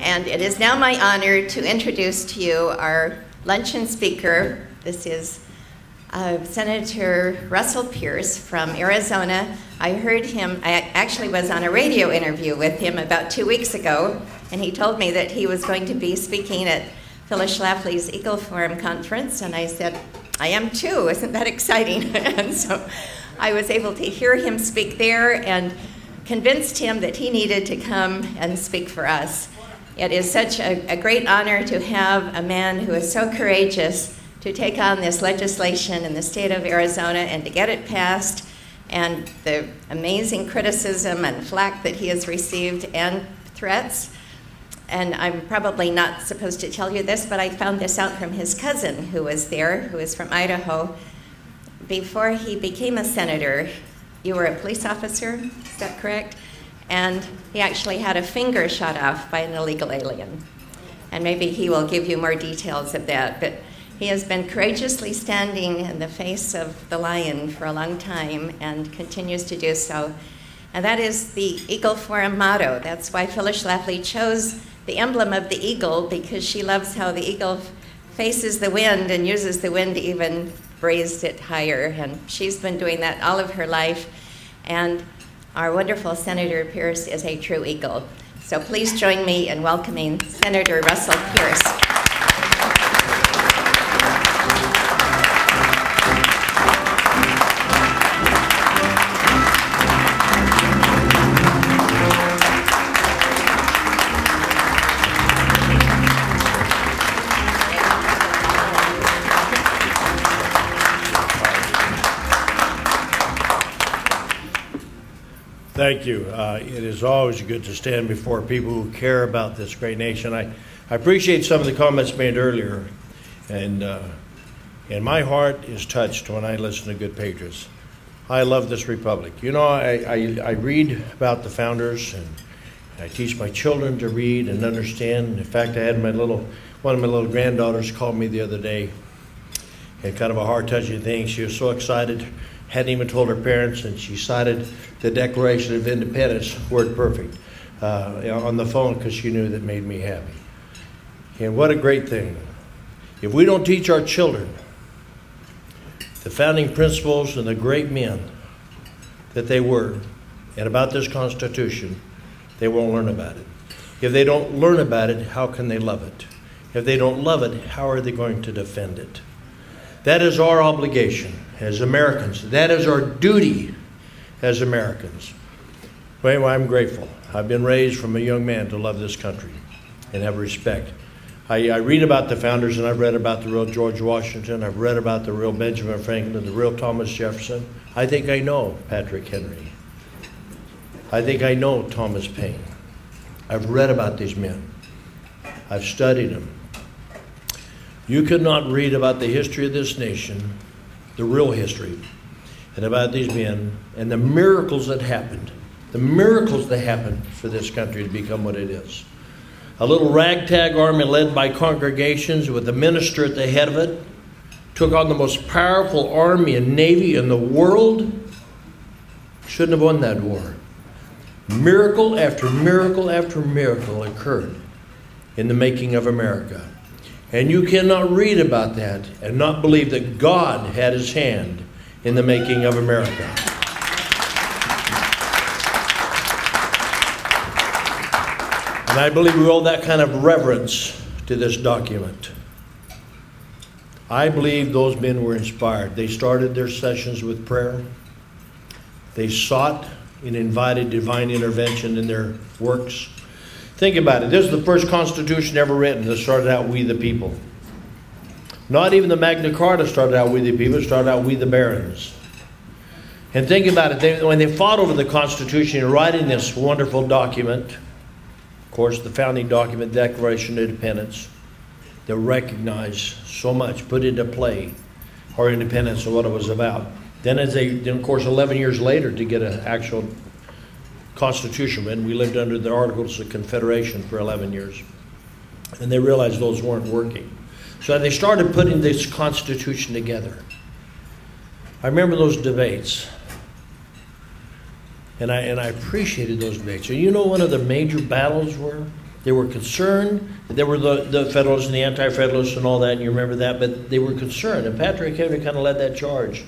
And it is now my honor to introduce to you our luncheon speaker. This is Senator Russell Pearce from Arizona. I heard him, I actually was on a radio interview with him about 2 weeks ago, and he told me that he was going to be speaking at Phyllis Schlafly's Eagle Forum conference, and I said, I am too, isn't that exciting? And so I was able to hear him speak there and convinced him that he needed to come and speak for us. It is such a great honor to have a man who is so courageous to take on this legislation in the state of Arizona and to get it passed, and the amazing criticism and flack that he has received and threats. And I'm probably not supposed to tell you this, but I found this out from his cousin who was there, who is from Idaho. Before he became a senator, you were a police officer, is that correct? And he actually had a finger shot off by an illegal alien. And maybe he will give you more details of that. But he has been courageously standing in the face of the lion for a long time and continues to do so. And that is the Eagle Forum motto. That's why Phyllis Schlafly chose the emblem of the eagle, because she loves how the eagle faces the wind and uses the wind to even raise it higher. And she's been doing that all of her life. And our wonderful Senator Pearce is a true eagle. So please join me in welcoming Senator Russell Pearce. Thank you. It is always good to stand before people who care about this great nation. I appreciate some of the comments made earlier, and my heart is touched when I listen to good patriots. I love this republic. You know, I read about the founders, and I teach my children to read and understand. In fact, I had one of my little granddaughters called me the other day, and kind of a heart-touching thing. She was so excited, hadn't even told her parents, and she cited the Declaration of Independence, word perfect, on the phone, because she knew that made me happy. And what a great thing. If we don't teach our children the founding principles and the great men that they were, and about this Constitution, they won't learn about it. If they don't learn about it, how can they love it? If they don't love it, how are they going to defend it? That is our obligation as Americans. That is our duty as Americans. Well, I'm grateful. I've been raised from a young man to love this country and have respect. I read about the founders, and I've read about the real George Washington. I've read about the real Benjamin Franklin, the real Thomas Jefferson. I think I know Patrick Henry. I think I know Thomas Paine. I've read about these men. I've studied them. You could not read about the history of this nation, the real history, and about these men and the miracles that happened for this country to become what it is. A little ragtag army led by congregations with a minister at the head of it took on the most powerful army and navy in the world. Shouldn't have won that war. Miracle after miracle after miracle occurred in the making of America. And you cannot read about that and not believe that God had his hand in the making of America. And I believe we owe that kind of reverence to this document. I believe those men were inspired. They started their sessions with prayer. They sought and invited divine intervention in their works. Think about it. This is the first Constitution ever written that started out, "We the people." Not even the Magna Carta started out, "We the people." It started out, "We the barons." And think about it. When they fought over the Constitution and writing this wonderful document, of course, the founding document, Declaration of Independence, that recognized so much, put into play our independence and what it was about. Then, of course, 11 years later, to get an actual Constitution, and we lived under the Articles of Confederation for 11 years. And they realized those weren't working. So they started putting this Constitution together. I remember those debates. And I appreciated those debates. And you know one of the major battles were? They were concerned. There were the Federalists and the Anti-Federalists and all that, and you remember that, but they were concerned. And Patriot Henry kind of led that charge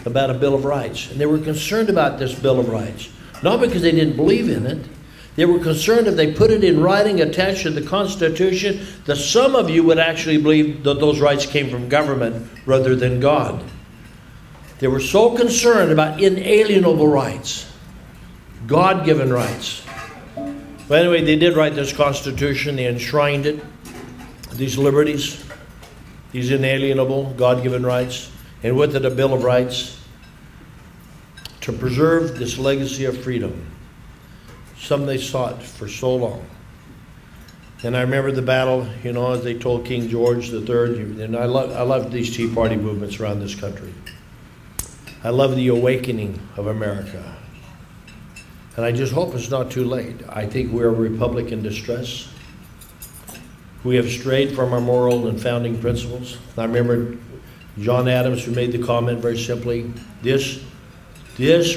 about a Bill of Rights. And they were concerned about this Bill of Rights, not because they didn't believe in it. They were concerned if they put it in writing attached to the Constitution, that some of you would actually believe that those rights came from government rather than God. They were so concerned about inalienable rights, God-given rights. But anyway, they did write this Constitution. They enshrined it, these liberties, these inalienable, God-given rights, and with it a Bill of Rights to preserve this legacy of freedom, something they sought for so long. And I remember the battle, you know, as they told King George III, and I love these Tea Party movements around this country. I love the awakening of America. And I just hope it's not too late. I think we're a republic in distress. We have strayed from our moral and founding principles. I remember John Adams, who made the comment very simply, this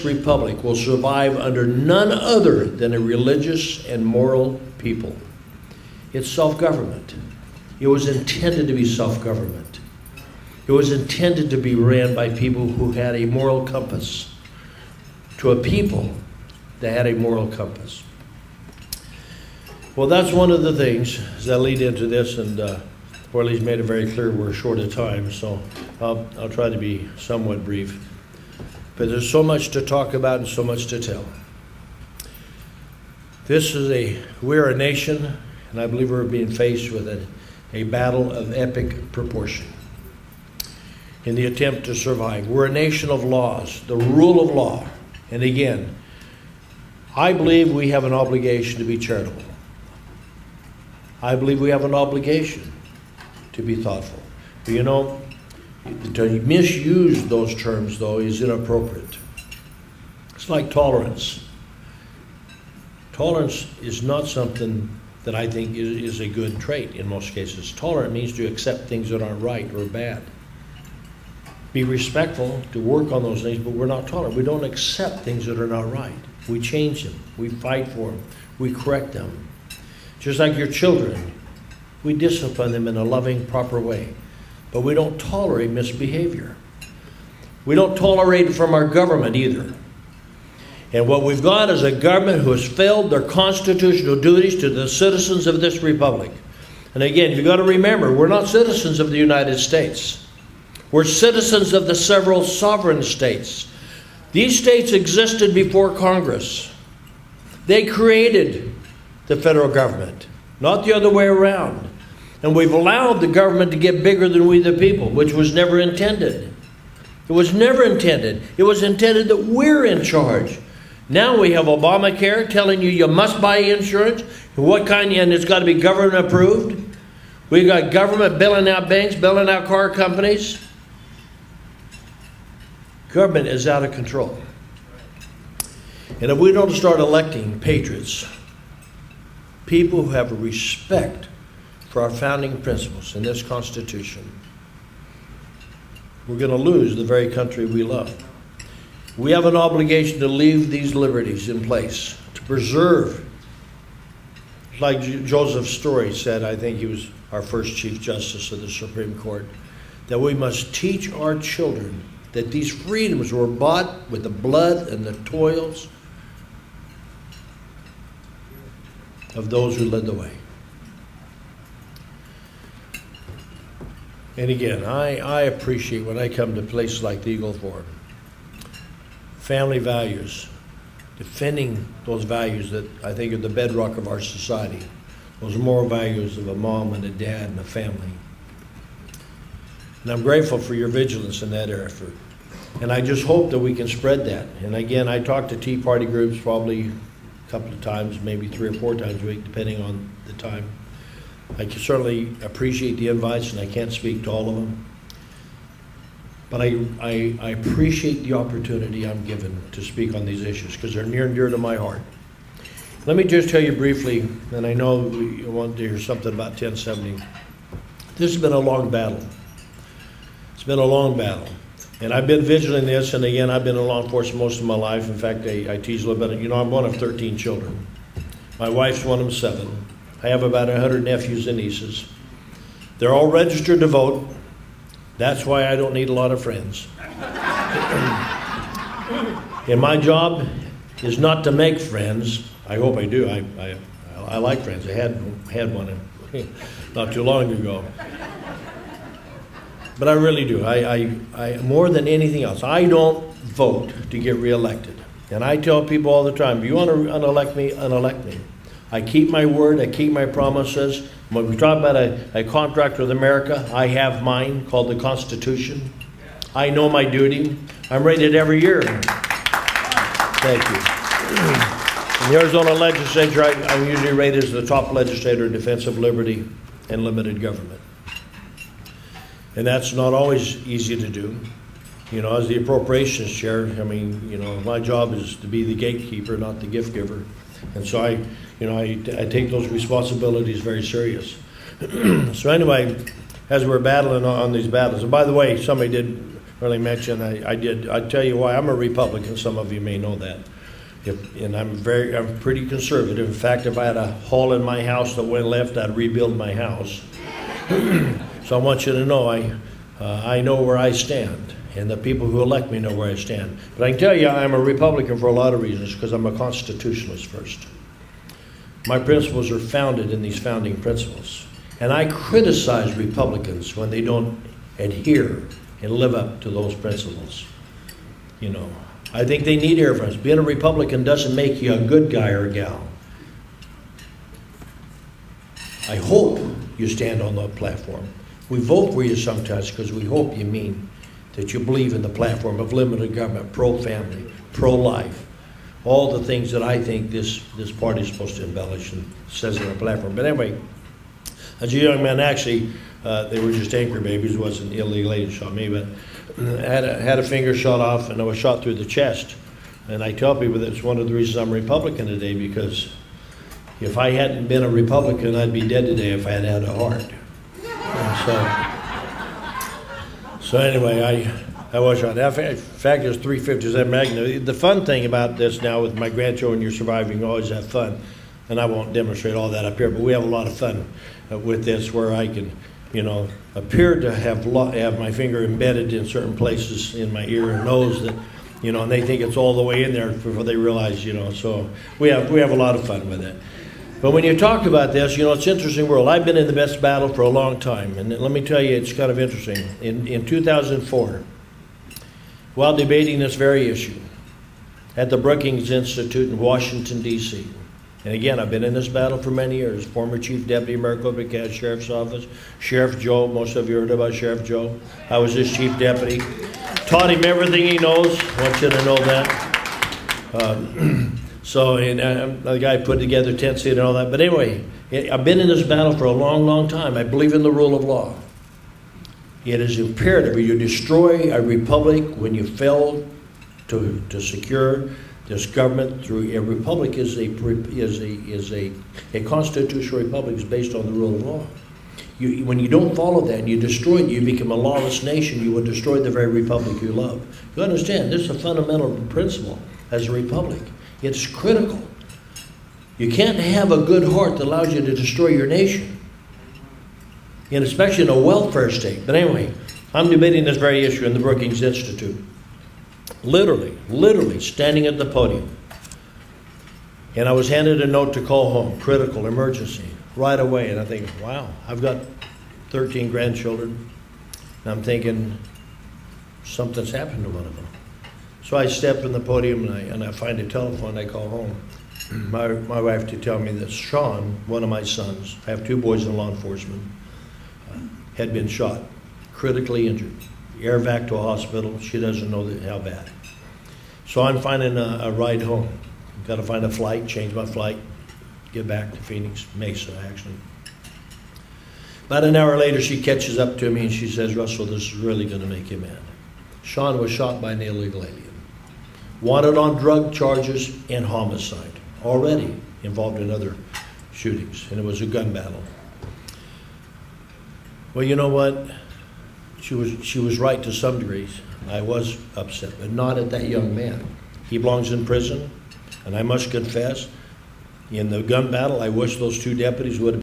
republic will survive under none other than a religious and moral people. It's self-government. It was intended to be self-government. It was intended to be ran by people who had a moral compass, to a people that had a moral compass. Well, that's one of the things that lead into this, and Orly's made it very clear we're short of time, so I'll try to be somewhat brief. But there's so much to talk about and so much to tell. We're a nation, and I believe we're being faced with a battle of epic proportion in the attempt to survive. We're a nation of laws, the rule of law. And again, I believe we have an obligation to be charitable. I believe we have an obligation to be thoughtful. But you know, to misuse those terms, though, is inappropriate. It's like tolerance. Tolerance is not something that I think is a good trait in most cases. Tolerant means to accept things that aren't right or bad. Be respectful, to work on those things, but we're not tolerant. We don't accept things that are not right. We change them. We fight for them. We correct them. Just like your children, we discipline them in a loving, proper way. But we don't tolerate misbehavior. We don't tolerate it from our government either. And what we've got is a government who has failed their constitutional duties to the citizens of this republic. And again, you've got to remember, we're not citizens of the United States. We're citizens of the several sovereign states. These states existed before Congress. They created the federal government, not the other way around. And we've allowed the government to get bigger than we the people, which was never intended. It was never intended. It was intended that we're in charge. Now we have Obamacare telling you must buy insurance, what kind, and it's got to be government approved. We've got government bailing out banks, bailing out car companies. Government is out of control. And if we don't start electing patriots, people who have a respect for our founding principles in this Constitution, we're going to lose the very country we love. We have an obligation to leave these liberties in place, to preserve. Like Joseph Story said, I think he was our first Chief Justice of the Supreme Court, that we must teach our children that these freedoms were bought with the blood and the toils of those who led the way. And again, I appreciate when I come to places like the Eagle Forum, family values, defending those values that I think are the bedrock of our society, those moral values of a mom and a dad and a family. And I'm grateful for your vigilance in that effort. And I just hope that we can spread that. And again, I talk to Tea Party groups probably a couple of times, maybe 3 or 4 times a week, depending on the time. I can certainly appreciate the invites, and I can't speak to all of them. But I appreciate the opportunity I'm given to speak on these issues because they're near and dear to my heart. Let me just tell you briefly, and I know you want to hear something about 1070. This has been a long battle. It's been a long battle. And I've been vigilant in this, and again, I've been in law enforcement most of my life. In fact, I tease a little bit. You know, I'm one of 13 children. My wife's one of 7. I have about 100 nephews and nieces. They're all registered to vote. That's why I don't need a lot of friends. And my job is not to make friends. I hope I do. I like friends. I had one not too long ago. But I really do. I more than anything else, I don't vote to get reelected. And I tell people all the time, if you want to unelect me. I keep my word, I keep my promises. When we talk about a contract with America, I have mine called the Constitution. I know my duty. I'm rated every year. Thank you. In the Arizona legislature, I'm usually rated as the top legislator in defense of liberty and limited government. And that's not always easy to do. You know, as the appropriations chair, I mean, you know, my job is to be the gatekeeper, not the gift giver. And so I take those responsibilities very serious. So anyway, as we're battling on these battles, and by the way, somebody did really mention, I tell you why, I'm a Republican, some of you may know that. And I'm pretty conservative. In fact, if I had a hole in my house that went left, I'd rebuild my house. So I want you to know, I know where I stand. And the people who elect me know where I stand. But I can tell you I'm a Republican for a lot of reasons, because I'm a constitutionalist first. My principles are founded in these founding principles. And I criticize Republicans when they don't adhere and live up to those principles. You know, I think they need reference. Being a Republican doesn't make you a good guy or gal. I hope you stand on that platform. We vote for you sometimes because we hope you mean that you believe in the platform of limited government, pro-family, pro-life, all the things that I think this party is supposed to embellish and says in our platform. But anyway, as a young man, actually, they were just anchor babies. It wasn't illegally shot me, but I had a finger shot off, and I was shot through the chest. And I tell people that it's one of the reasons I'm a Republican today, because if I hadn't been a Republican, I'd be dead today if I had had a heart. So anyway, I was shot. In fact, there's 350s Magnum. The fun thing about this now with my grandchildren, you're surviving, you always have fun. And I won't demonstrate all that up here, but we have a lot of fun with this, where I can, you know, appear to have my finger embedded in certain places in my ear and nose that, you know, and they think it's all the way in there before they realize, you know. So we have a lot of fun with it. But when you talk about this, you know, it's an interesting world. I've been in the best battle for a long time, and let me tell you, it's kind of interesting. In 2004, while debating this very issue at the Brookings Institute in Washington, D.C., and again, I've been in this battle for many years. Former Chief Deputy Maricopa County Sheriff's Office, Sheriff Joe, most of you heard about Sheriff Joe. I was his Chief Deputy. Taught him everything he knows. I want you to know that. So, and the guy put together tent city and all that. But anyway, I've been in this battle for a long, long time. I believe in the rule of law. It is imperative. You destroy a republic when you fail to secure this government through a republic is a constitutional republic is based on the rule of law. When you don't follow that and you destroy it, you become a lawless nation. You will destroy the very republic you love. You understand? This is a fundamental principle as a republic. It's critical. You can't have a good heart that allows you to destroy your nation, and especially in a welfare state. But anyway, I'm debating this very issue in the Brookings Institute. Literally standing at the podium. And I was handed a note to call home, critical, emergency, right away. And I think, wow, I've got 13 grandchildren. And I'm thinking, something's happened to one of them. So I step in the podium and I find a telephone. I call home. My wife to tell me that Sean, one of my sons, I have two boys in law enforcement, had been shot, critically injured. Air vac to a hospital. She doesn't know how bad. So I'm finding a ride home. Got to find a flight, change my flight, get back to Phoenix, Mesa actually. About an hour later, she catches up to me and she says, "Russell, this is really going to make you mad. Sean was shot by an illegal alien. Wanted on drug charges and homicide. Already involved in other shootings, and it was a gun battle." Well, you know what? She was right to some degrees. I was upset, but not at that young man. He belongs in prison, and I must confess, in the gun battle. I wish those two deputies would have